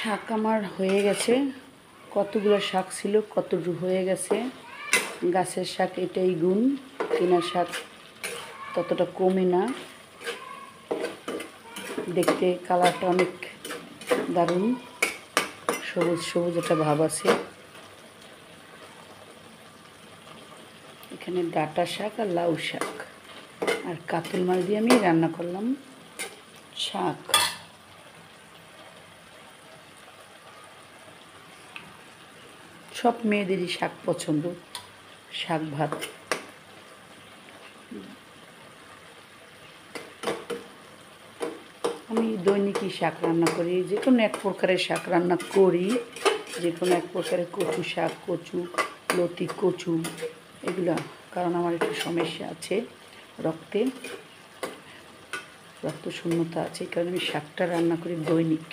শাক আমার হয়ে গেছে, কতগুলো শাক ছিল কতটুকু হয়ে গেছে। গাছের শাক এটাই গুণ, কেনার শাক ততটা কমে না। দেখতে কালারটা অনেক দারুণ, সবুজ সবুজ একটা ভাব আছে। এখানে ডাঁটা শাক আর লাউ শাক আর কাতল মাছ দিয়ে আমি রান্না করলাম শাক। সব মেয়েদেরই শাক পছন্দ, শাক ভাত। আমি দৈনিকই শাক রান্না করি, যে কোনো এক প্রকারের শাক রান্না করি, যে কোনো এক প্রকারের কচু শাক, কচু লতি, কচু এগুলো। কারণ আমার একটু সমস্যা আছে, রক্ত শূন্যতা আছে, এই কারণে আমি শাকটা রান্না করি দৈনিক।